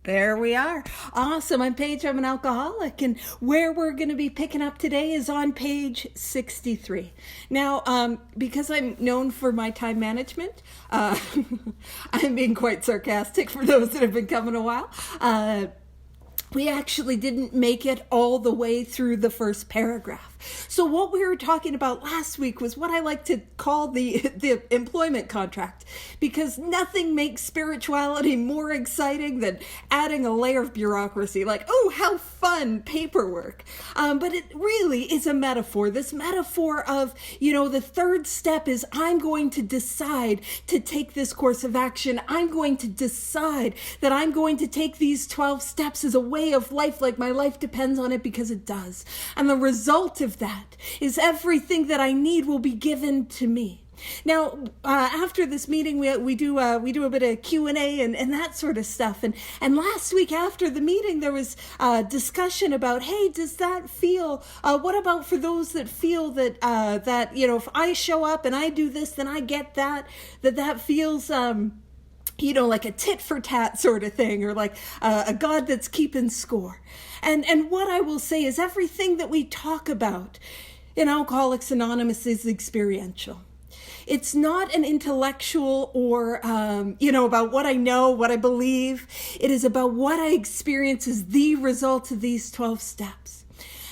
There we are. Awesome. I'm Paige. I'm an alcoholic. And where we're going to be picking up today is on page 63. Now, because I'm known for my time management, I'm being quite sarcastic for those that have been coming a while. We actually didn't make it all the way through the first paragraph. So what we were talking about last week was what I like to call the employment contract, because nothing makes spirituality more exciting than adding a layer of bureaucracy. Like, oh, how fun, paperwork. But it really is a metaphor. This metaphor of, the third step is I'm going to decide to take this course of action. I'm going to decide that I'm going to take these 12 steps as a way of life, like my life depends on it, because it does. And the result of that is everything that I need will be given to me. Now, after this meeting, we do a bit of Q&A and that sort of stuff. And last week after the meeting, there was discussion about, hey, does that feel? What about for those that feel that if I show up and I do this, then I get that feels. Like a tit for tat sort of thing, or like a God that's keeping score. And what I will say is everything that we talk about in Alcoholics Anonymous is experiential. It's not an intellectual or, about what I know, what I believe. It is about what I experience as the result of these 12 steps.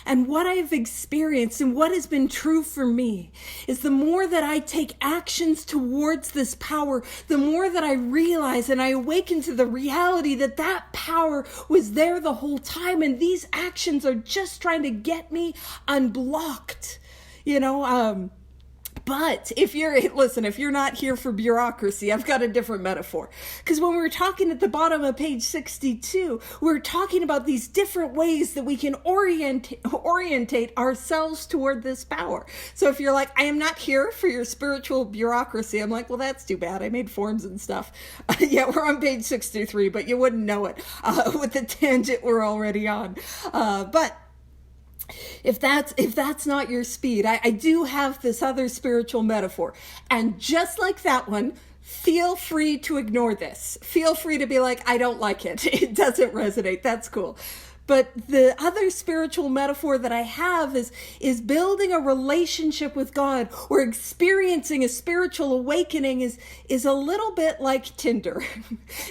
And what I've experienced and what has been true for me is the more that I take actions towards this power, the more that I realize and I awaken to the reality that power was there the whole time. And these actions are just trying to get me unblocked, But if you're not here for bureaucracy, I've got a different metaphor. Because when we were talking at the bottom of page 62, we were talking about these different ways that we can orientate ourselves toward this power. So if you're like, I am not here for your spiritual bureaucracy, I'm like, well, that's too bad. I made forms and stuff. Yeah, we're on page 63, but you wouldn't know it with the tangent we're already on. But if that's not your speed, I do have this other spiritual metaphor. And just like that one, feel free to ignore this. Feel free to be like, I don't like it. It doesn't resonate. That's cool. But the other spiritual metaphor that I have is building a relationship with God, or experiencing a spiritual awakening is a little bit like Tinder.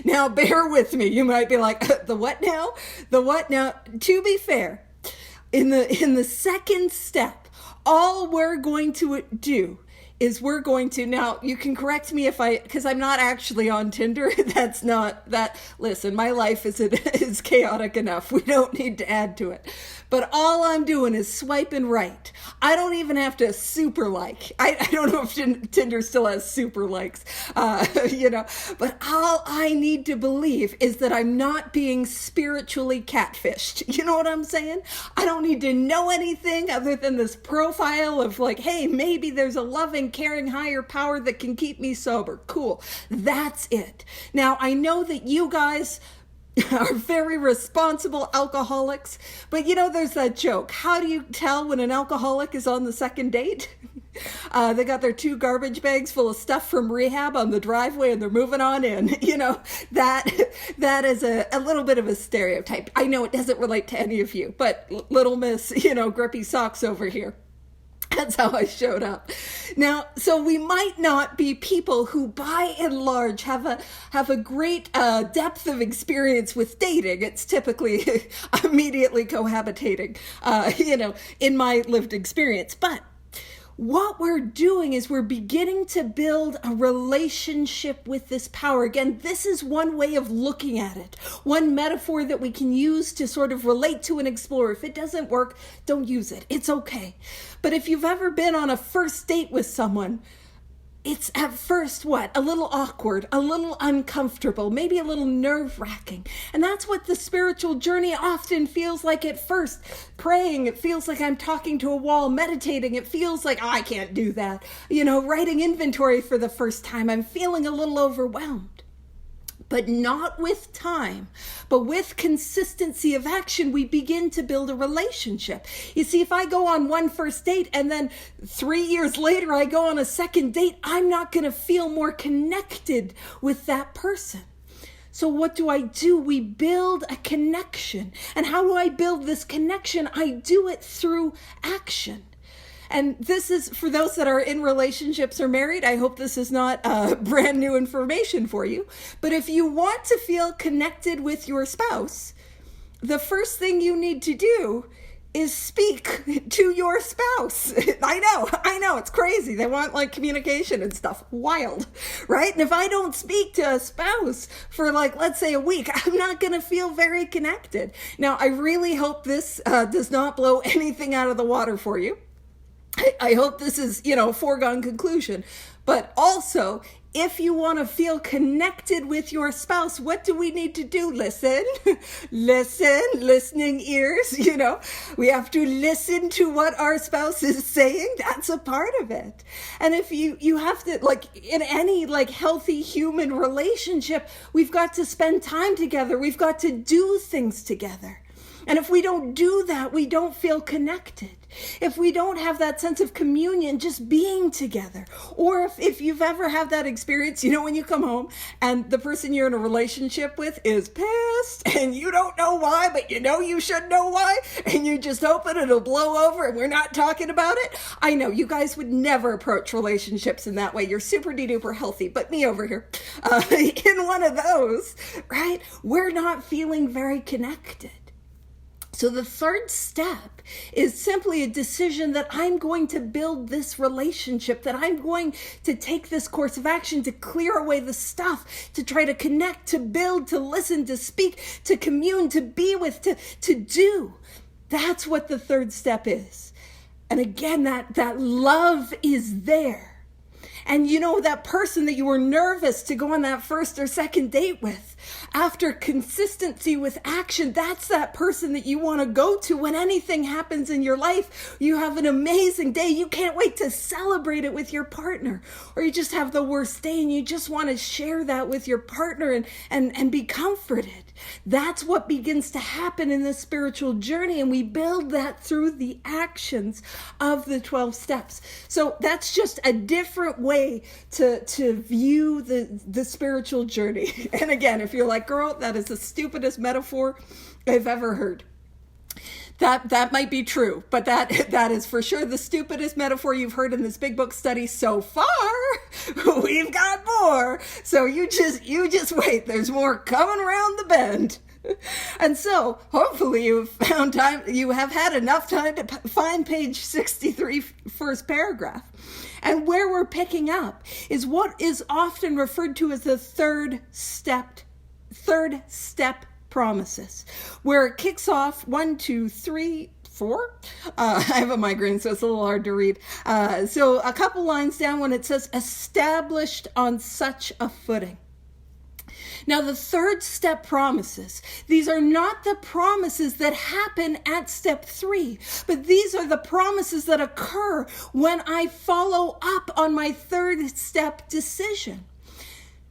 Now, bear with me. You might be like, the what now? The what now? To be fair, in the second step, all we're going to do is now you can correct me because I'm not actually on Tinder. That's not that. Listen, my life is chaotic enough. We don't need to add to it. But all I'm doing is swiping right. I don't even have to super like. I don't know if Tinder still has super likes, but all I need to believe is that I'm not being spiritually catfished. You know what I'm saying? I don't need to know anything other than this profile of like, hey, maybe there's a loving, caring higher power that can keep me sober. Cool. That's it. Now, I know that you guys are very responsible alcoholics, but there's that joke. How do you tell when an alcoholic is on the second date? They got their 2 garbage bags full of stuff from rehab on the driveway and they're moving on in. That is a little bit of a stereotype. I know it doesn't relate to any of you, but little miss, grippy socks over here. That's how I showed up. Now, so we might not be people who, by and large, have a great depth of experience with dating. It's typically immediately cohabitating, in my lived experience. But what we're doing is we're beginning to build a relationship with this power. Again, this is one way of looking at it, one metaphor that we can use to sort of relate to and explore. If it doesn't work, don't use it. It's okay. But if you've ever been on a first date with someone, it's at first a little awkward, a little uncomfortable, maybe a little nerve-wracking. And that's what the spiritual journey often feels like at first. Praying, it feels like I'm talking to a wall. Meditating, it feels like, I can't do that. Writing inventory for the first time, I'm feeling a little overwhelmed. But not with time, but with consistency of action, we begin to build a relationship. You see, if I go on one first date and then 3 years later I go on a second date, I'm not going to feel more connected with that person. So what do? We build a connection. And how do I build this connection? I do it through action. And this is for those that are in relationships or married. I hope this is not brand new information for you. But if you want to feel connected with your spouse, the first thing you need to do is speak to your spouse. I know, it's crazy. They want like communication and stuff. Wild, right? And if I don't speak to a spouse for like, let's say a week, I'm not going to feel very connected. Now, I really hope this does not blow anything out of the water for you. I hope this is, a foregone conclusion. But also, if you want to feel connected with your spouse, what do we need to do? Listen, listening ears, we have to listen to what our spouse is saying. That's a part of it. And if you have to, like in any like healthy human relationship, we've got to spend time together. We've got to do things together. And if we don't do that, we don't feel connected. If we don't have that sense of communion, just being together. Or if you've ever had that experience, when you come home and the person you're in a relationship with is pissed and you don't know why, but you should know why, and you just hope it'll blow over and we're not talking about it. I know you guys would never approach relationships in that way. You're super duper healthy, but me over here, in one of those, right? We're not feeling very connected. So the third step is simply a decision that I'm going to build this relationship, that I'm going to take this course of action to clear away the stuff, to try to connect, to build, to listen, to speak, to commune, to be with, to do. That's what the third step is. And again, that love is there. And that person that you were nervous to go on that first or second date with, after consistency with action, that's that person that you want to go to when anything happens in your life. You have an amazing day. You can't wait to celebrate it with your partner. Or you just have the worst day and you just want to share that with your partner and be comforted. That's what begins to happen in this spiritual journey. And we build that through the actions of the 12 steps. So that's just a different way to view the spiritual journey. And again, if you're like, girl, that is the stupidest metaphor I've ever heard. That might be true, but that is for sure the stupidest metaphor you've heard in this big book study so far. We've got more. So you just wait. There's more coming around the bend. And so hopefully you have had enough time to find page 63, first paragraph. And where we're picking up is what is often referred to as the third step promises, where it kicks off 1, 2, 3, 4. I have a migraine, so it's a little hard to read. So a couple lines down when it says established on such a footing. Now, the third step promises, these are not the promises that happen at step 3, but these are the promises that occur when I follow up on my third step decision.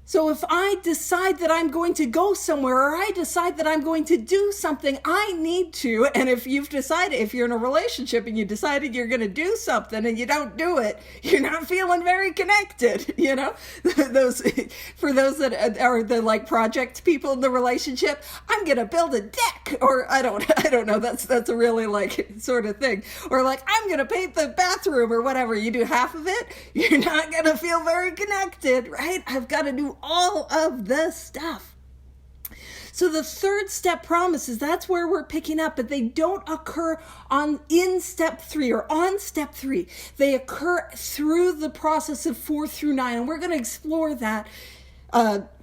So if I decide that I'm going to go somewhere, or I decide that I'm going to do something, I need to, and if you're in a relationship and you decided you're going to do something and you don't do it, you're not feeling very connected, For those that are the like project people in the relationship, I'm going to build a deck, or I don't know, that's a really like sort of thing. Or like, I'm going to paint the bathroom or whatever. You do half of it, you're not going to feel very connected, right? I've got to do all of the stuff. So the third step promises, that's where we're picking up, but they don't occur in step 3 or on step 3. They occur through the process of 4 through 9, and we're going to explore that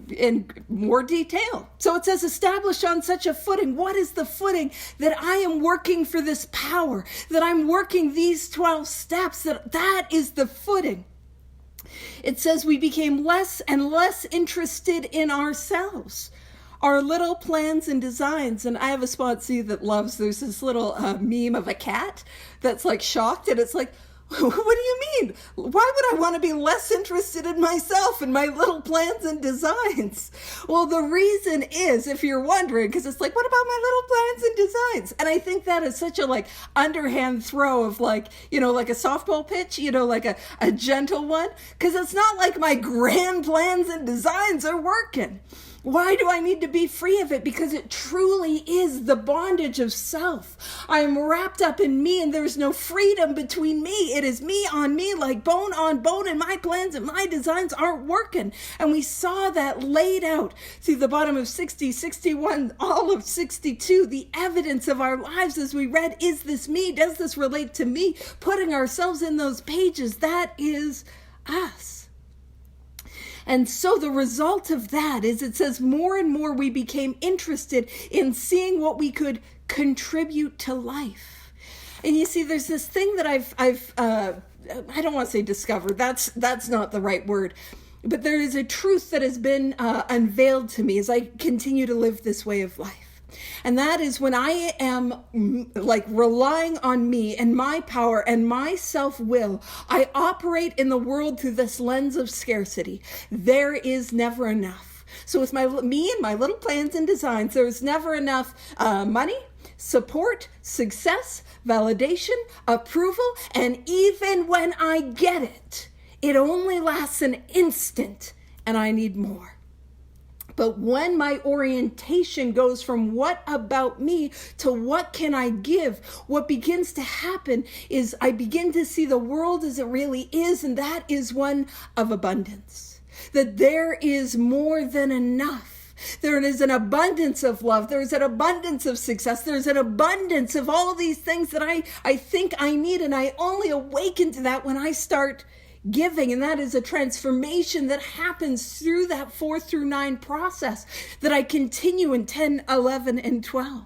in more detail. So it says established on such a footing. What is the footing? That I am working for this power, that I'm working these 12 steps, that is the footing. It says we became less and less interested in ourselves, our little plans and designs. And I have a sponsee that loves, there's this little meme of a cat that's like shocked, and it's like, what do you mean? Why would I want to be less interested in myself and my little plans and designs? Well, the reason is, if you're wondering, because it's like, what about my little plans and designs? And I think that is such a like underhand throw of like, like a softball pitch, like a gentle one, because it's not like my grand plans and designs are working. Why do I need to be free of it? Because it truly is the bondage of self. I am wrapped up in me, and there's no freedom between me. It is me on me, like bone on bone, and my plans and my designs aren't working. And we saw that laid out through the bottom of 60, 61, all of 62, the evidence of our lives as we read, is this me? Does this relate to me? Putting ourselves in those pages, that is us. And so the result of that is, it says, more and more we became interested in seeing what we could contribute to life. And you see, there's this thing that I've I don't want to say discovered. That's not the right word. But there is a truth that has been unveiled to me as I continue to live this way of life. And that is, when I am like relying on me and my power and my self-will, I operate in the world through this lens of scarcity. There is never enough. So with me and my little plans and designs, there is never enough money, support, success, validation, approval, and even when I get it, it only lasts an instant and I need more. But when my orientation goes from what about me to what can I give, what begins to happen is I begin to see the world as it really is, and that is one of abundance. That there is more than enough. There is an abundance of love. There's an abundance of success. There's an abundance of all these things that I think I need, and I only awaken to that when I start giving. And that is a transformation that happens through that 4 through 9 process that I continue in 10, 11, and 12.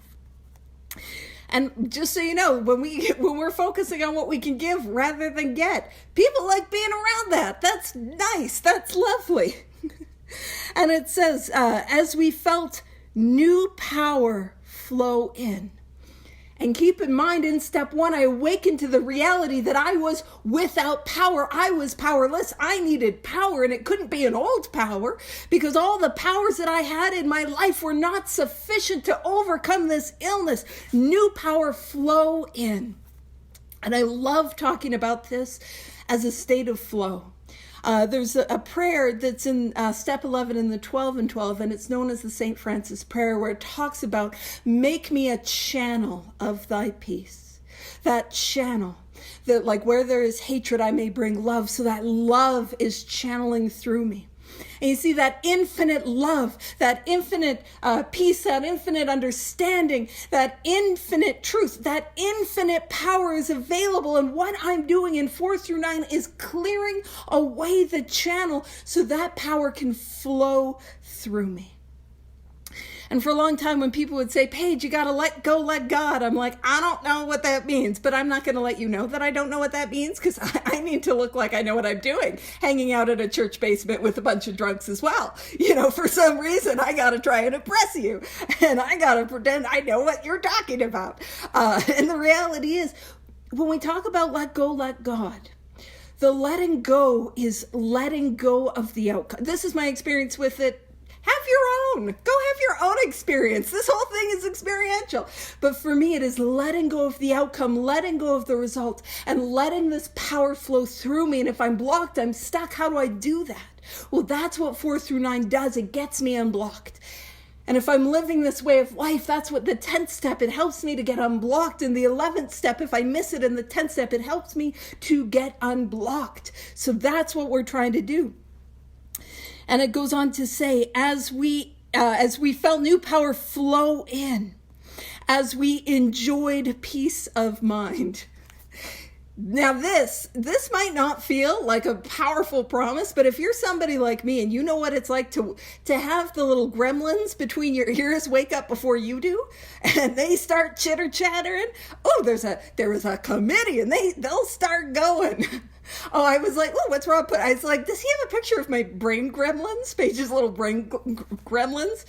And just so you know, when we're focusing on what we can give rather than get, people like being around that. That's nice. That's lovely. And it says, as we felt new power flow in. And keep in mind, in step 1, I awakened to the reality that I was without power. I was powerless. I needed power, and it couldn't be an old power, because all the powers that I had in my life were not sufficient to overcome this illness. New power flow in. And I love talking about this as a state of flow. There's a prayer that's in step 11 in the 12 and 12, and it's known as the St. Francis prayer, where it talks about, make me a channel of thy peace. That channel, that like where there is hatred, I may bring love, so that love is channeling through me. And you see that infinite love, that infinite peace, that infinite understanding, that infinite truth, that infinite power is available. And what I'm doing in 4 through 9 is clearing away the channel so that power can flow through me. And for a long time, when people would say, Paige, you got to let go, let God, I'm like, I don't know what that means, but I'm not going to let you know that I don't know what that means, because I need to look like I know what I'm doing, hanging out at a church basement with a bunch of drunks as well. You know, for some reason, I got to try and impress you, and I got to pretend I know what you're talking about. And the reality is, when we talk about let go, let God, the letting go is letting go of the outcome. This is my experience with it. Have your own. Go have your own experience. This whole thing is experiential. But for me, it is letting go of the outcome, letting go of the result, and letting this power flow through me. And if I'm blocked, I'm stuck. How do I do that? Well, that's what 4 through 9 does. It gets me unblocked. And if I'm living this way of life, that's what the 10th step, it helps me to get unblocked. And the 11th step, if I miss it in the 10th step, it helps me to get unblocked. So that's what we're trying to do. And it goes on to say, as we felt new power flow in, as we enjoyed peace of mind. Now this might not feel like a powerful promise, but if you're somebody like me and you know what it's like to have the little gremlins between your ears wake up before you do, and they start chitter-chattering, oh, there was a committee, and they'll start going. Oh, I was like, oh, what's wrong? I was like, does he have a picture of my brain gremlins? Paige's little brain gremlins?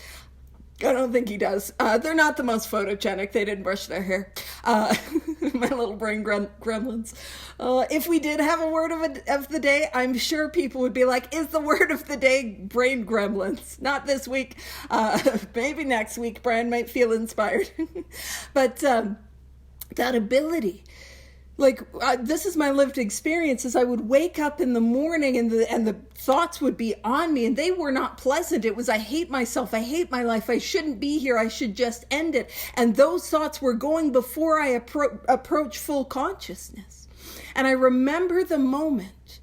I don't think he does. They're not the most photogenic. They didn't brush their hair. My little brain gremlins. If we did have a word of the day, I'm sure people would be like, is the word of the day brain gremlins? Not this week. Maybe next week. Brian might feel inspired. But that ability, This is my lived experience. As I would wake up in the morning and the thoughts would be on me, and they were not pleasant. It was, I hate myself, I hate my life, I shouldn't be here, I should just end it. And those thoughts were going before I approach full consciousness. And I remember the moment.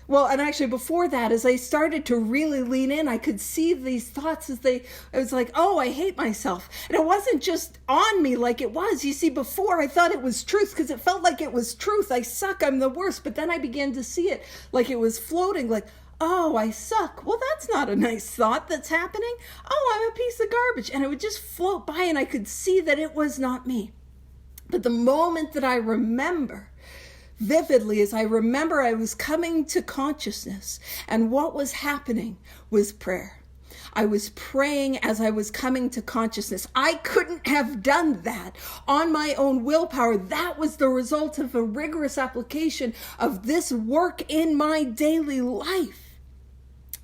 Well, and actually before that, as I started to really lean in, I could see these thoughts I was like, oh, I hate myself. And it wasn't just on me like it was. You see, before I thought it was truth because it felt like it was truth. I suck, I'm the worst. But then I began to see it like it was floating, like, oh, I suck. Well, that's not a nice thought that's happening. Oh, I'm a piece of garbage. And it would just float by and I could see that it was not me. But the moment that I remember vividly as I remember I was coming to consciousness, and what was happening was prayer. I was praying as I was coming to consciousness. I couldn't have done that on my own willpower. That was the result of a rigorous application of this work in my daily life.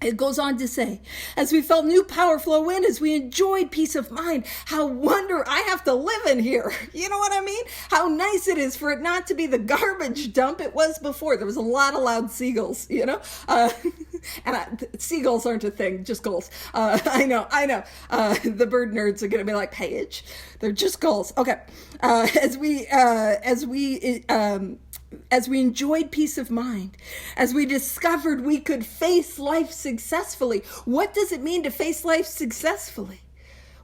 It goes on to say, as we felt new power flow in, as we enjoyed peace of mind, how I have to live in here. You know what I mean? How nice it is for it not to be the garbage dump it was before. There was a lot of loud seagulls, seagulls aren't a thing, just gulls. I know. The bird nerds are going to be like, Paige, they're just gulls. Okay. As we enjoyed peace of mind, as we discovered we could face life successfully. What does it mean to face life successfully?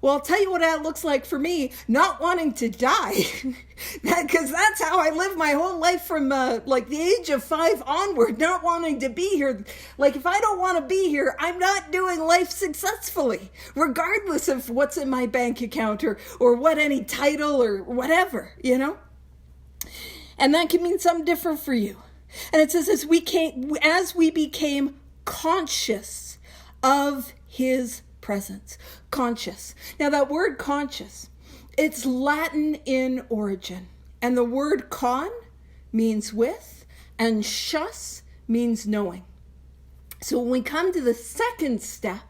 Well, I'll tell you what that looks like for me, not wanting to die. Because that's how I lived my whole life from the age of 5 onward, not wanting to be here. Like, if I don't want to be here, I'm not doing life successfully, regardless of what's in my bank account or what any title or whatever, And that can mean something different for you. And it says, as we became conscious of his presence. Conscious. Now that word conscious, it's Latin in origin. And the word con means with, and shus means knowing. So when we come to the second step,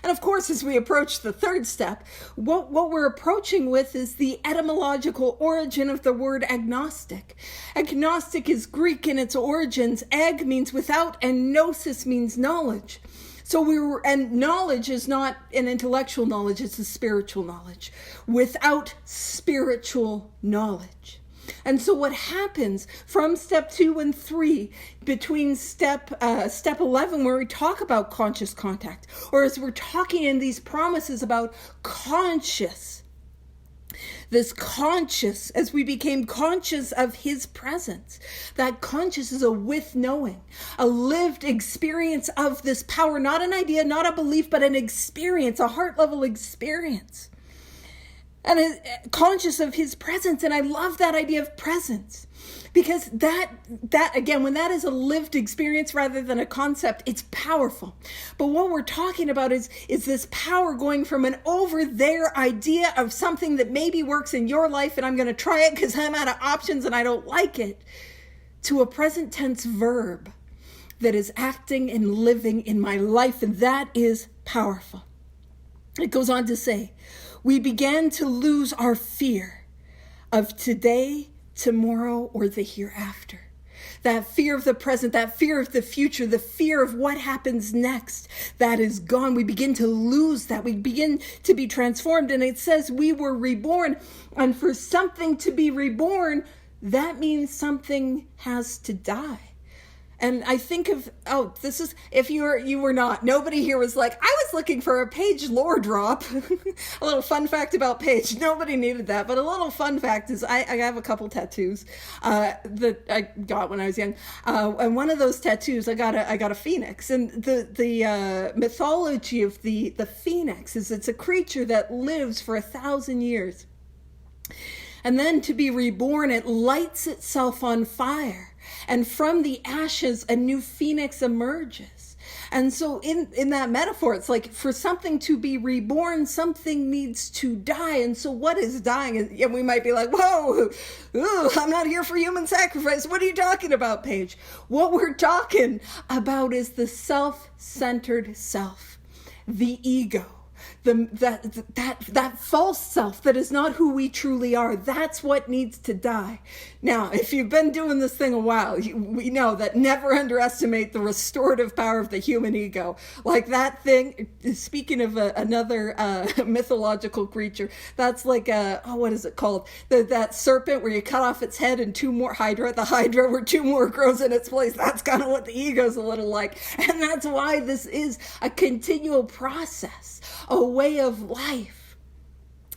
and of course, as we approach the third step, what we're approaching with is the etymological origin of the word agnostic. Agnostic is Greek in its origins. Ag means without, and gnosis means knowledge. And knowledge is not an intellectual knowledge, it's a spiritual knowledge. Without spiritual knowledge. And so what happens from step 2 and 3, between step 11, where we talk about conscious contact, or as we're talking in these promises about conscious, this conscious, as we became conscious of his presence, that conscious is a with knowing, a lived experience of this power, not an idea, not a belief, but an experience, a heart level experience. And conscious of his presence. And I love that idea of presence, because that again, when that is a lived experience rather than a concept, it's powerful. But what we're talking about is this power going from an over there idea of something that maybe works in your life and I'm going to try it because I'm out of options and I don't like it, to a present tense verb that is acting and living in my life. And that is powerful. It goes on to say, we began to lose our fear of today, tomorrow, or the hereafter. That fear of the present, that fear of the future, the fear of what happens next, that is gone. We begin to lose that. We begin to be transformed. And it says we were reborn. And for something to be reborn, that means something has to die. And I think of, this is, if you were not, nobody here was like, I was looking for a Paige lore drop. A little fun fact about Paige. Nobody needed that. But a little fun fact is I have a couple tattoos that I got when I was young. And one of those tattoos, I got a phoenix. And the mythology of the phoenix is it's a creature that lives for 1,000 years. And then to be reborn, it lights itself on fire. And from the ashes, a new phoenix emerges. And so in that metaphor, it's like for something to be reborn, something needs to die. And so what is dying? And we might be like, whoa, I'm not here for human sacrifice. What are you talking about, Paige? What we're talking about is the self-centered self, the ego. that false self that is not who we truly are. That's what needs to die. Now, if you've been doing this thing a while, we know that never underestimate the restorative power of the human ego. Like that thing, speaking of another mythological creature, that's like what is it called? That serpent where you cut off its head and two more, the hydra where two more grows in its place. That's kind of what the ego's a little like. And that's why this is a continual process, a way of life.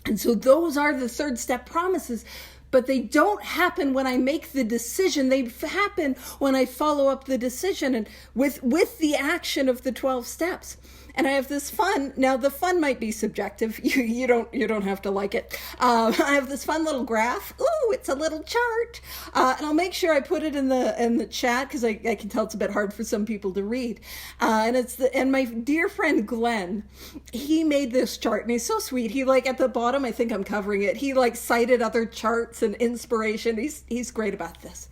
And so those are the third step promises. But they don't happen when I make the decision. They happen when I follow up the decision and with the action of the 12 steps. And I have this fun. Now the fun might be subjective. You don't have to like it. I have this fun little graph. Ooh, it's a little chart. And I'll make sure I put it in the chat because I can tell it's a bit hard for some people to read. And my dear friend Glenn, he made this chart and he's so sweet. He at the bottom, I think I'm covering it. He cited other charts and inspiration. He's great about this.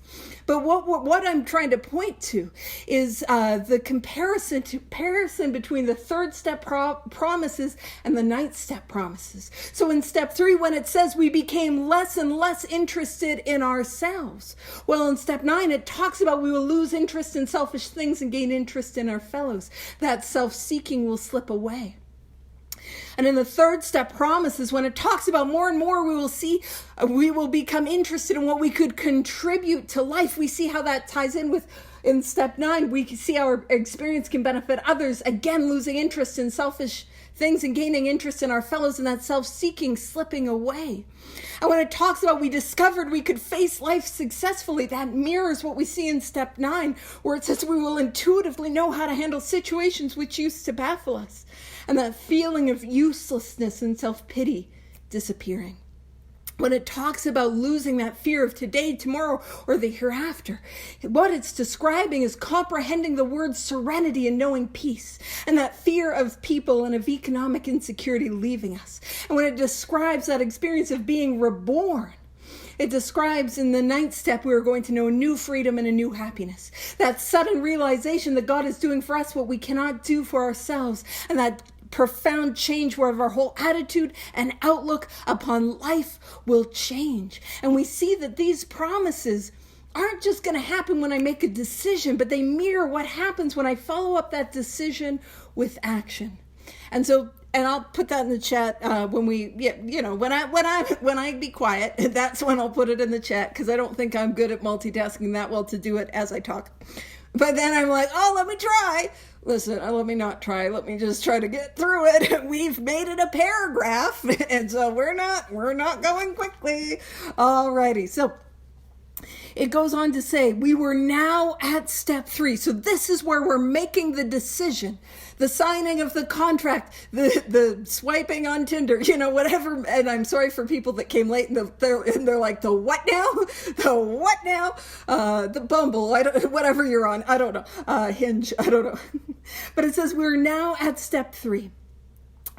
But what I'm trying to point to is the comparison between the third step promises and the ninth step promises. So in step 3, when it says we became less and less interested in ourselves. Well, in step 9, it talks about we will lose interest in selfish things and gain interest in our fellows. That self-seeking will slip away. And in the third step promises, when it talks about more and more, we will become interested in what we could contribute to life. We see how that ties in step 9, we can see our experience can benefit others. Again, losing interest in selfish things and gaining interest in our fellows, and that self-seeking slipping away. And when it talks about we discovered we could face life successfully, that mirrors what we see in step 9, where it says we will intuitively know how to handle situations which used to baffle us. And that feeling of uselessness and self-pity disappearing. When it talks about losing that fear of today, tomorrow, or the hereafter, what it's describing is comprehending the word serenity and knowing peace, and that fear of people and of economic insecurity leaving us. And when it describes that experience of being reborn, it describes in the ninth step, we are going to know a new freedom and a new happiness. That sudden realization that God is doing for us what we cannot do for ourselves, and that profound change where our whole attitude and outlook upon life will change. And we see that these promises aren't just going to happen when I make a decision, but they mirror what happens when I follow up that decision with action. And I'll put that in the chat when I be quiet. That's when I'll put it in the chat, because I don't think I'm good at multitasking that well to do it as I talk. But then I'm like, let me try. Listen, let me not try. Let me just try to get through it. We've made it a paragraph, and so we're not going quickly. Alrighty, so it goes on to say, we were now at step 3. So this is where we're making the decision, the signing of the contract, the swiping on Tinder, whatever. And I'm sorry for people that came late and they're like, the what now? The what now? The Bumble, whatever you're on. I don't know. Hinge, I don't know. But it says we're now at step 3.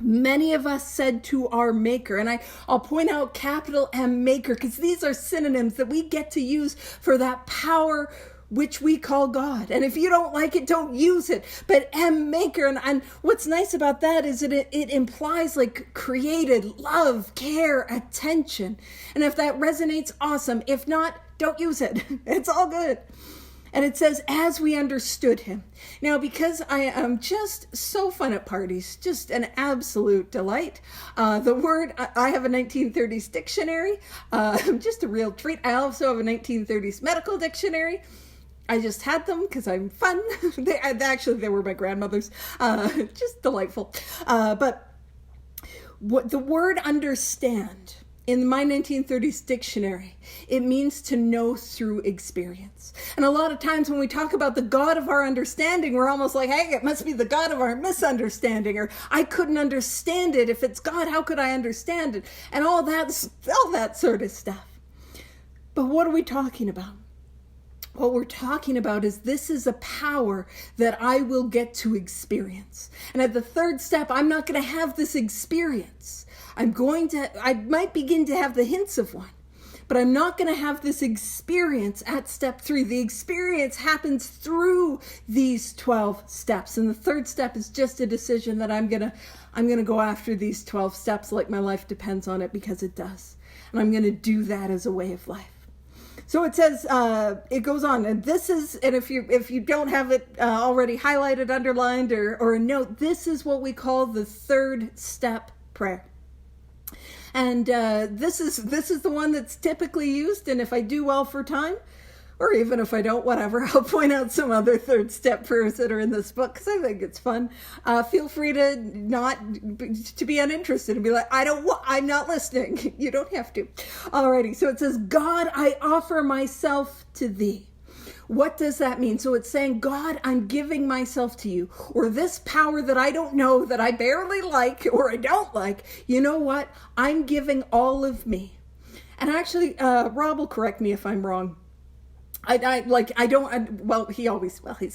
Many of us said to our maker, and I'll point out capital M maker, because these are synonyms that we get to use for that power which we call God. And if you don't like it, don't use it. But M maker, and what's nice about that is that it implies created, love, care, attention. And if that resonates, awesome. If not, don't use it. It's all good. And it says, as we understood him. Now, because I am just so fun at parties, just an absolute delight. The word, I have a 1930s dictionary, just a real treat. I also have a 1930s medical dictionary. I just had them because I'm fun. They were my grandmother's. Just delightful. But what the word understand, in my 1930s dictionary, it means to know through experience. And a lot of times when we talk about the God of our understanding, we're almost like, hey, it must be the God of our misunderstanding, or I couldn't understand it. If it's God, how could I understand it? And all that sort of stuff. But what are we talking about? What we're talking about is this is a power that I will get to experience. And at the third step, I'm not going to have this experience. I might begin to have the hints of one, but I'm not going to have this experience at step 3. The experience happens through these 12 steps. And the third step is just a decision that I'm going to go after these 12 steps like my life depends on it, because it does. And I'm going to do that as a way of life. So it says, it goes on, and this is, and if you don't have it already highlighted, underlined, or a note, this is what we call the third step prayer. And this is the one that's typically used, and if I do well for time, or even if I don't, whatever, I'll point out some other third step prayers that are in this book, because I think it's fun. Feel free to be uninterested and be like, I'm not listening. You don't have to. Alrighty, so it says, God, I offer myself to thee. What does that mean? So it's saying, God, I'm giving myself to you, or this power that I don't know, that I barely like, or I don't like. You know what? I'm giving all of me. And actually, Rob will correct me if I'm wrong. He's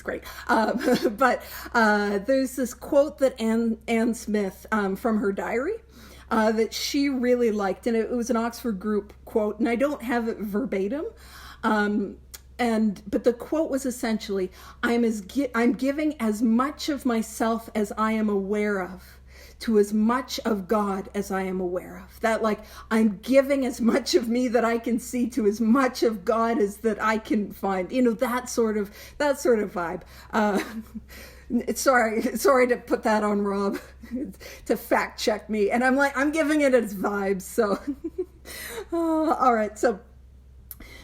great. But there's this quote that Anne Smith, from her diary, that she really liked. And it was an Oxford group quote, and I don't have it verbatim. But the quote was essentially, I'm giving as much of myself as I am aware of, to as much of God as I am aware of. That, like, I'm giving as much of me that I can see to as much of God as that I can find. You know, that sort of vibe. Sorry to put that on Rob to fact check me. And I'm like, I'm giving it as vibes. So, all right. So,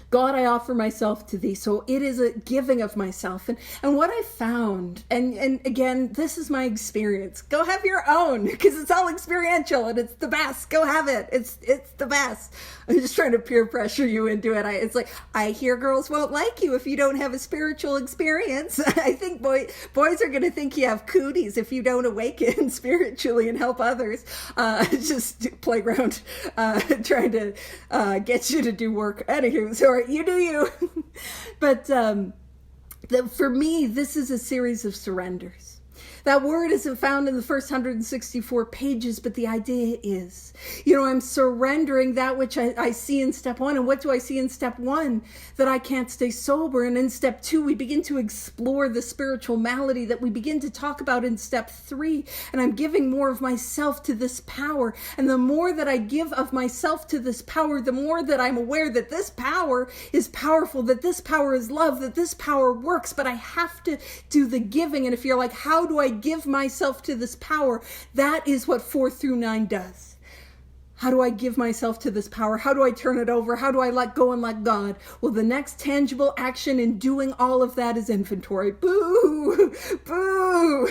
God, I offer myself to thee. So it is a giving of myself. And what I found, and again, this is my experience. Go have your own, because it's all experiential and it's the best. Go have it. It's the best. I'm just trying to peer pressure you into it. It's like, I hear girls won't like you if you don't have a spiritual experience. I think boys are going to think you have cooties if you don't awaken spiritually and help others. Just playground, trying to get you to do work. Anywho, sorry. You do you. But for me, this is a series of surrenders. That word isn't found in the first 164 pages, but the idea is, I'm surrendering that which I see in step 1. And what do I see in step 1? That I can't stay sober. And in step 2, we begin to explore the spiritual malady that we begin to talk about in step 3. And I'm giving more of myself to this power. And the more that I give of myself to this power, the more that I'm aware that this power is powerful, that this power is love, that this power works. But I have to do the giving. And if you're like, how do I give myself to this power? That is what 4 through 9 does. How do I give myself to this power? How do I turn it over? How do I let go and let God? Well, the next tangible action in doing all of that is inventory. Boo! Boo!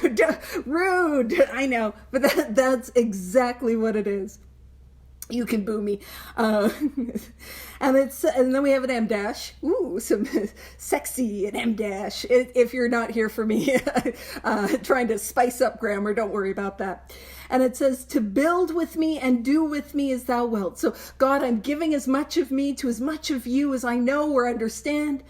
Rude! I know, but that's exactly what it is. You can boo me. And then we have an M dash. Ooh, some sexy an M dash. If you're not here for me, trying to spice up grammar, don't worry about that. And it says, to build with me and do with me as thou wilt. So God, I'm giving as much of me to as much of you as I know or understand.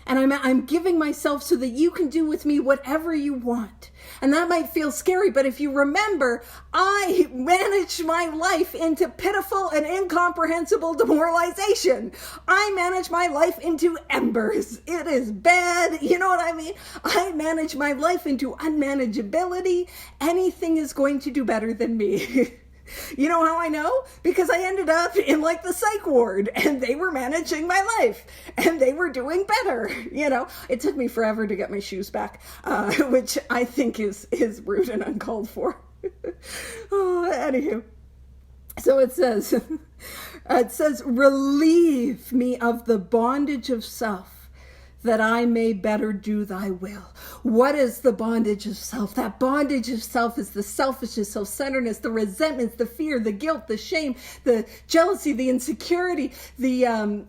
And I'm giving myself so that you can do with me whatever you want. And that might feel scary, but if you remember, I managed my life into pitiful and incomprehensible demoralization. I manage my life into embers. It is bad. You know what I mean? I manage my life into unmanageability. Anything is going to do better than me. You know how I know? Because I ended up in like the psych ward and they were managing my life and they were doing better. It took me forever to get my shoes back, which I think is rude and uncalled for. Anywho. So it says, relieve me of the bondage of self, that I may better do thy will. What is the bondage of self? That bondage of self is the selfishness, self-centeredness, the resentments, the fear, the guilt, the shame, the jealousy, the insecurity, the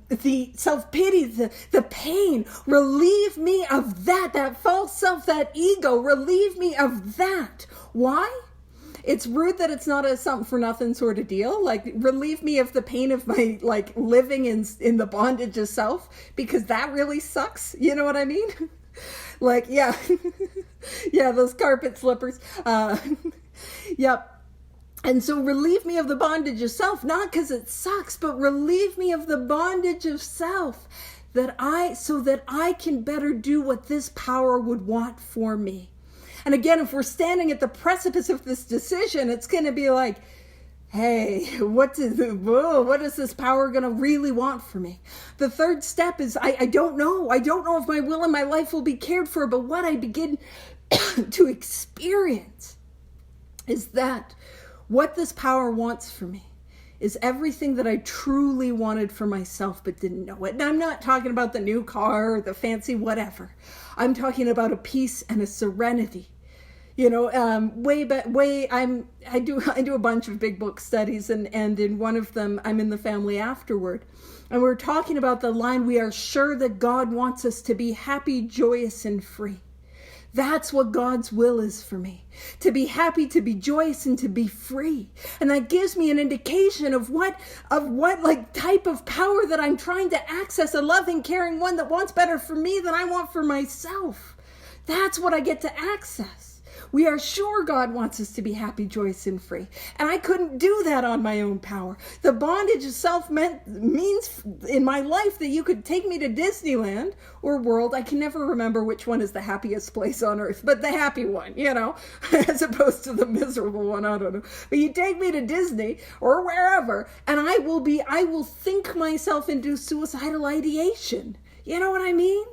self-pity, the pain. Relieve me of that false self, that ego. Relieve me of that. Why? It's rude that it's not a something for nothing sort of deal. Like, relieve me of the pain of my, living in the bondage of self, because that really sucks. You know what I mean? Yeah, those carpet slippers. Yep. And so relieve me of the bondage of self, not because it sucks, but relieve me of the bondage of self so that I can better do what this power would want for me. And again, if we're standing at the precipice of this decision, it's going to be like, hey, what is this power going to really want for me? The third step is, I don't know. I don't know if my will and my life will be cared for, but what I begin to experience is that what this power wants for me is everything that I truly wanted for myself but didn't know it. And I'm not talking about the new car or the fancy whatever. I'm talking about a peace and a serenity. You know, I do a bunch of big book studies, and in one of them, I'm in the family afterward. And we're talking about the line, we are sure that God wants us to be happy, joyous, and free. That's what God's will is for me. To be happy, to be joyous, and to be free. And that gives me an indication of what like type of power that I'm trying to access, a loving, caring one that wants better for me than I want for myself. That's what I get to access. We are sure God wants us to be happy, joyous, and free. And I couldn't do that on my own power. The bondage of self means in my life that you could take me to Disneyland or World. I can never remember which one is the happiest place on earth, but the happy one, you know, as opposed to the miserable one. I don't know. But you take me to Disney or wherever, and I will think myself into suicidal ideation. You know what I mean?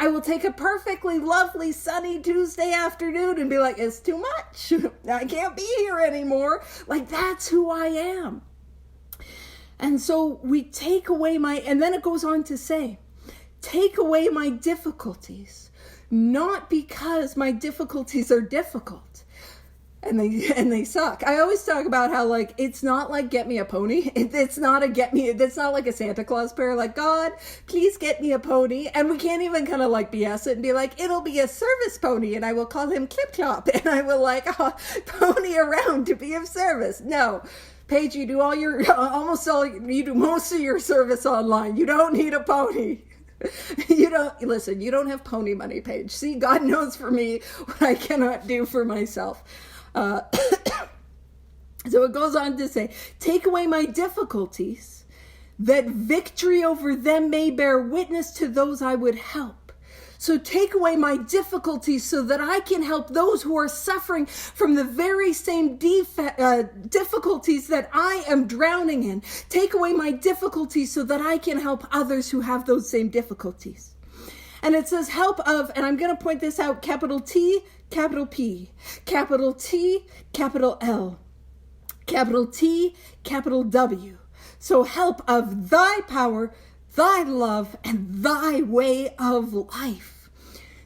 I will take a perfectly lovely sunny Tuesday afternoon and be like, it's too much. I can't be here anymore. Like, that's who I am. And so we take away and then it goes on to say, take away my difficulties, not because my difficulties are difficult. And they suck. I always talk about how, like, it's not like get me a pony. It's not like a Santa Claus prayer, like, God, please get me a pony. And we can't even kind of like BS it and be like, it'll be a service pony and I will call him Clip Clop and I will pony around to be of service. No. Paige, you do most of your service online. You don't need a pony. You don't have pony money, Paige. See, God knows for me what I cannot do for myself. So it goes on to say, take away my difficulties, that victory over them may bear witness to those I would help. So take away my difficulties so that I can help those who are suffering from the very same difficulties that I am drowning in. Take away my difficulties so that I can help others who have those same difficulties. And it says help of, and I'm going to point this out, capital T, capital P, capital T, capital L, capital T, capital W. So help of thy power, thy love, and thy way of life.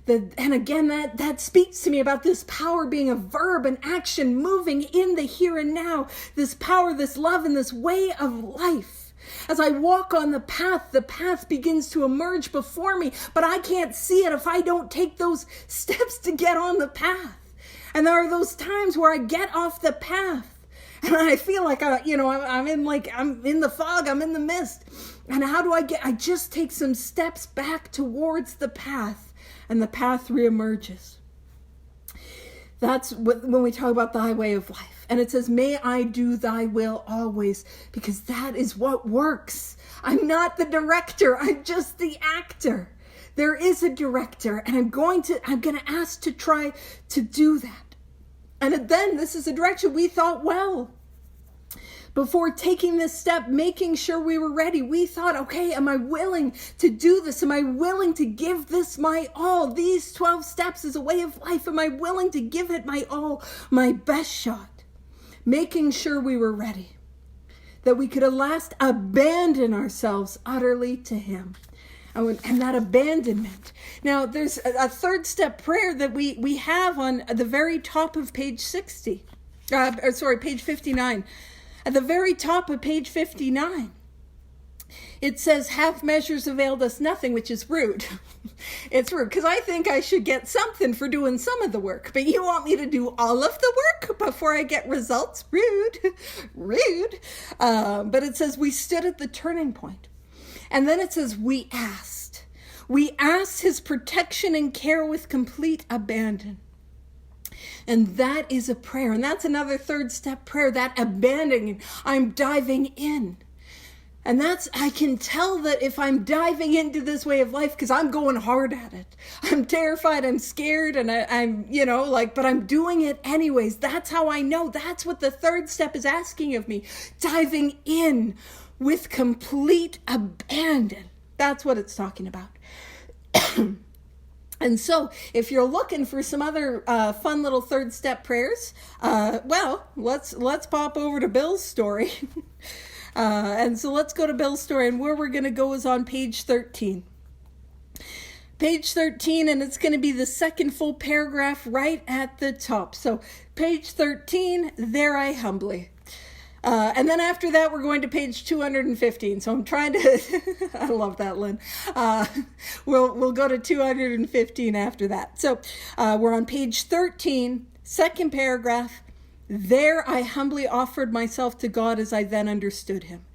And again, that speaks to me about this power being a verb, an action, moving in the here and now. This power, this love, and this way of life. As I walk on the path begins to emerge before me, but I can't see it if I don't take those steps to get on the path. And there are those times where I get off the path and I feel like, I'm in the fog, I'm in the mist. And how do I just take some steps back towards the path and the path reemerges. That's when we talk about thy way of life. And it says, may I do thy will always, because that is what works. I'm not the director. I'm just the actor. There is a director, and I'm going to ask to try to do that. And then this is a direction we thought, well, before taking this step, making sure we were ready, we thought, okay, am I willing to do this? Am I willing to give this my all? These 12 steps is a way of life. Am I willing to give it my all, my best shot? Making sure we were ready, that we could at last abandon ourselves utterly to him. And that abandonment. Now, there's a third step prayer that we have on the very top of page 59. At the very top of page 59, it says, half measures availed us nothing, which is rude. It's rude, because I think I should get something for doing some of the work, but you want me to do all of the work before I get results? Rude. But it says, we stood at the turning point. And then it says, we asked. We asked his protection and care with complete abandon. And that is a prayer. And that's another third step prayer, that abandoning. I'm diving in. And I can tell that if I'm diving into this way of life, because I'm going hard at it. I'm terrified, I'm scared, and I'm but I'm doing it anyways. That's how I know. That's what the third step is asking of me. Diving in with complete abandon. That's what it's talking about. And so, if you're looking for some other fun little third step prayers, let's pop over to Bill's story. And so let's go to Bill's story, and where we're going to go is on page 13. Page 13, and it's going to be the second full paragraph right at the top. So, page 13, there I humbly. And then after that, we're going to page 215. So I'm trying to, I love that, Lynn. We'll go to 215 after that. So we're on page 13, second paragraph. There I humbly offered myself to God as I then understood him,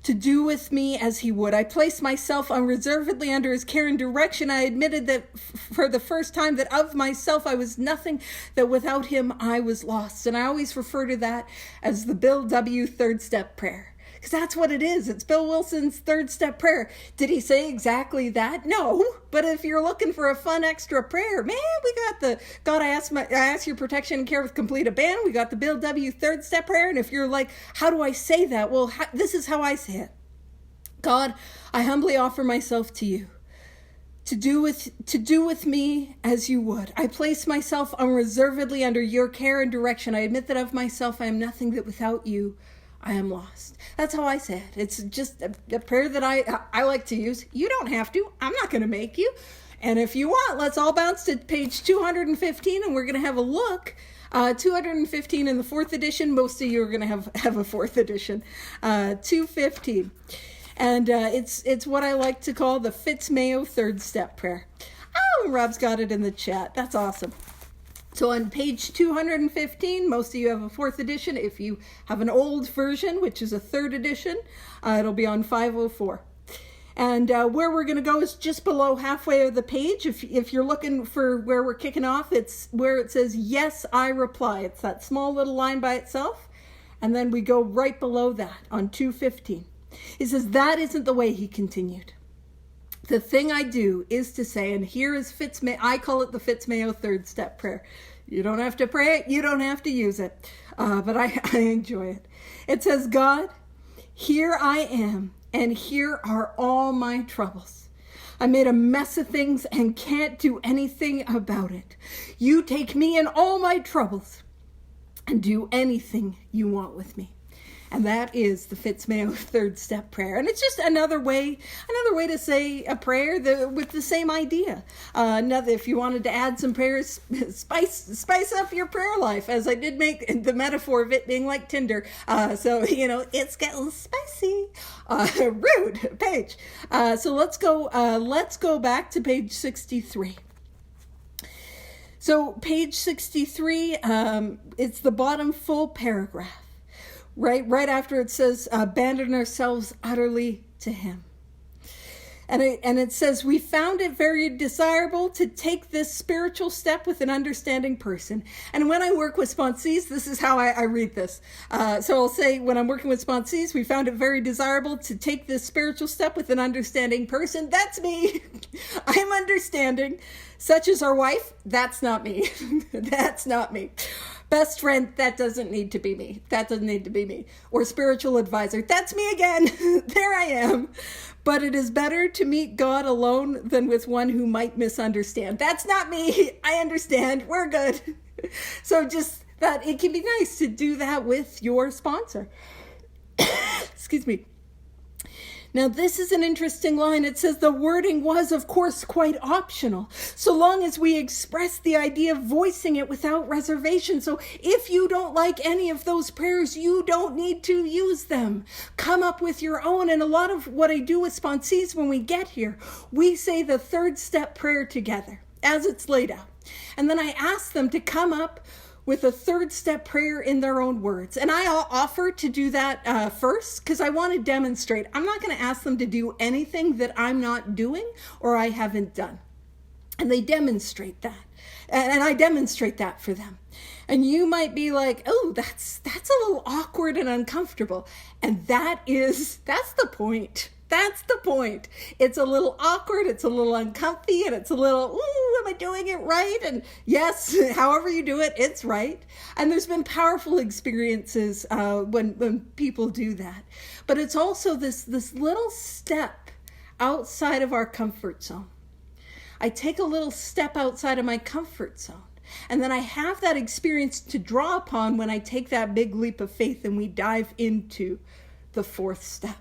to do with me as he would. I placed myself unreservedly under his care and direction. I admitted that for the first time that of myself I was nothing, that without him I was lost. And I always refer to that as the Bill W. third step prayer. Because that's what it is. It's Bill Wilson's third step prayer. Did he say exactly that? No. But if you're looking for a fun extra prayer, man, we got the God, I ask your protection and care with complete abandon. We got the Bill W. third step prayer. And if you're like, how do I say that? Well, this is how I say it. God, I humbly offer myself to you, to do with me as you would. I place myself unreservedly under your care and direction. I admit that of myself I am nothing, that without you I am lost. That's how I say it. It's just a prayer that I like to use. You don't have to. I'm not going to make you. And if you want, let's all bounce to page 215, and we're going to have a look. 215 in the 4th edition. Most of you are going to have a 4th edition. 215. And it's what I like to call the Fitz-Mayo third step prayer. Oh, Rob's got it in the chat. That's awesome. So on page 215, most of you have a 4th edition. If you have an old version, which is a 3rd edition, it'll be on 504. And where we're going to go is just below halfway of the page. If you're looking for where we're kicking off, it's where it says, yes, I reply. It's that small little line by itself. And then we go right below that on 215. He says, that isn't the way, he continued. The thing I do is to say, and here is I call it the Fitz-Mayo third step prayer. You don't have to pray it. You don't have to use it. But I enjoy it. It says, God, here I am, and here are all my troubles. I made a mess of things and can't do anything about it. You take me and all my troubles and do anything you want with me. And that is the Fitz-Mayo third step prayer. And it's just another way to say a prayer with the same idea. If you wanted to add some prayers, spice up your prayer life, as I did make the metaphor of it being like Tinder. It's getting spicy. Rude page. So let's go back to page 63. So page 63, it's the bottom full paragraph. Right after it says, abandon ourselves utterly to him. And it says, we found it very desirable to take this spiritual step with an understanding person. And when I work with sponsees, this is how I read this. So I'll say, when I'm working with sponsees, we found it very desirable to take this spiritual step with an understanding person. That's me. I'm understanding. Such as our wife, that's not me. That's not me. Best friend, that doesn't need to be me. That doesn't need to be me. Or spiritual advisor, that's me again. There I am. But it is better to meet God alone than with one who might misunderstand. That's not me. I understand. We're good. So just that, it can be nice to do that with your sponsor. Excuse me. Now, this is an interesting line. It says the wording was, of course, quite optional, so long as we express the idea of voicing it without reservation. So if you don't like any of those prayers, you don't need to use them. Come up with your own. And a lot of what I do with sponsees when we get here, we say the third step prayer together as it's laid out. And then I ask them to come up with a third step prayer in their own words. And I offer to do that first because I want to demonstrate. I'm not going to ask them to do anything that I'm not doing or I haven't done. And they demonstrate that. And I demonstrate that for them. And you might be like, oh, that's a little awkward and uncomfortable. And that's the point. That's the point. It's a little awkward, it's a little uncomfy, and it's a little, ooh, am I doing it right? And yes, however you do it, it's right. And there's been powerful experiences when people do that. But it's also this little step outside of our comfort zone. I take a little step outside of my comfort zone. And then I have that experience to draw upon when I take that big leap of faith and we dive into the fourth step.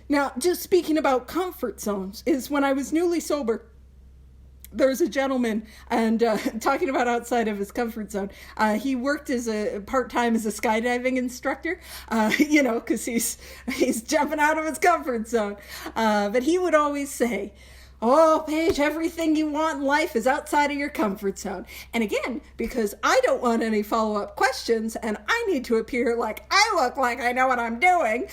Now, just speaking about comfort zones, is when I was newly sober, there's a gentleman, and talking about outside of his comfort zone, he worked as a part-time as a skydiving instructor, because he's jumping out of his comfort zone. But he would always say, oh, Paige, everything you want in life is outside of your comfort zone. And again, because I don't want any follow-up questions and I need to appear like I look like I know what I'm doing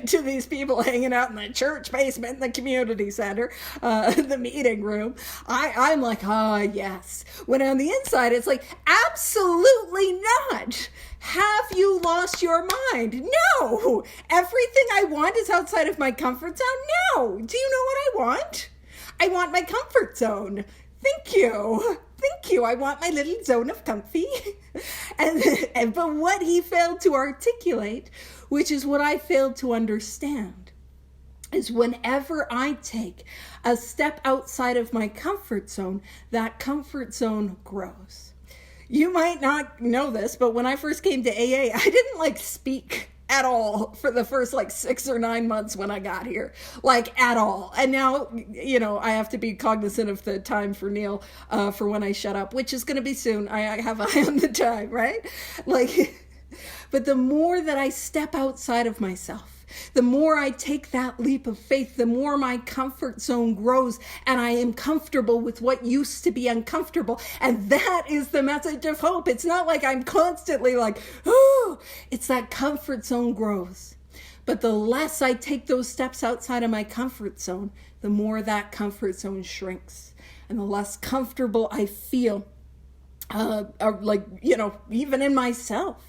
to these people hanging out in the church basement, the community center, the meeting room, I'm like, yes. When on the inside, it's like, absolutely not. Have you lost your mind? No. Everything I want is outside of my comfort zone? No. Do you know what I want? I want my comfort zone. Thank you. I want my little zone of comfy. But what he failed to articulate, which is what I failed to understand, is whenever I take a step outside of my comfort zone, that comfort zone grows. You might not know this, but when I first came to AA, I didn't speak at all for the first 6 or 9 months when I got here, at all. And now, I have to be cognizant of the time for Neil, for when I shut up, which is going to be soon. I have eye on the time, right? But the more that I step outside of myself, the more I take that leap of faith, the more my comfort zone grows and I am comfortable with what used to be uncomfortable. And that is the message of hope. It's not like I'm constantly it's that comfort zone grows. But the less I take those steps outside of my comfort zone, the more that comfort zone shrinks and the less comfortable I feel, even in myself.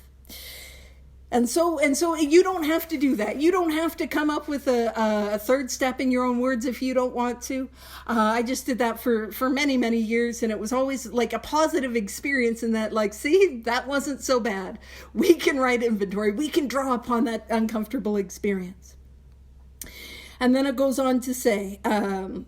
And so you don't have to do that. You don't have to come up with a third step in your own words if you don't want to. I just did that for many, many years, and it was always a positive experience in that, see, that wasn't so bad. We can write inventory. We can draw upon that uncomfortable experience. And then it goes on to say, so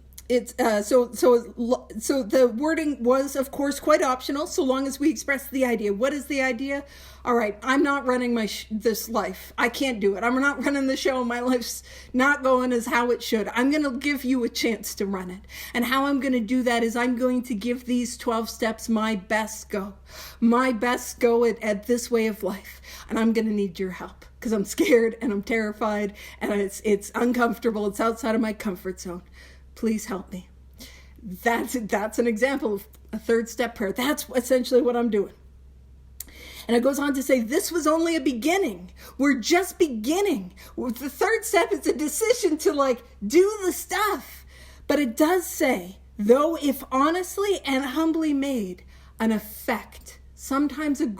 the wording was, of course, quite optional, so long as we express the idea. What is the idea? All right, I'm not running this life. I can't do it. I'm not running the show. My life's not going as how it should. I'm going to give you a chance to run it. And how I'm going to do that is I'm going to give these 12 steps my best go. My best go at this way of life. And I'm going to need your help because I'm scared and I'm terrified and it's uncomfortable. It's outside of my comfort zone. Please help me. That's an example of a third step prayer. That's essentially what I'm doing. And it goes on to say, this was only a beginning. We're just beginning. The third step is a decision to do the stuff. But it does say, though if honestly and humbly made, an effect, sometimes a very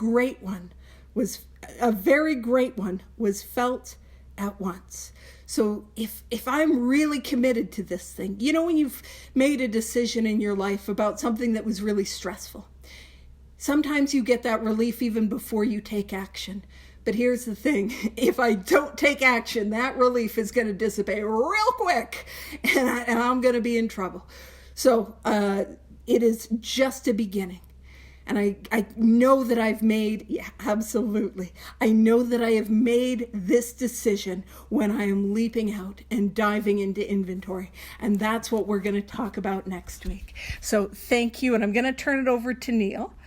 great one, was felt at once. So if I'm really committed to this thing, when you've made a decision in your life about something that was really stressful, sometimes you get that relief even before you take action. But here's the thing. If I don't take action, that relief is going to dissipate real quick and I'm going to be in trouble. So it is just a beginning. And I know that I've made, absolutely. I know that I have made this decision when I am leaping out and diving into inventory. And that's what we're going to talk about next week. So thank you. And I'm going to turn it over to Neil.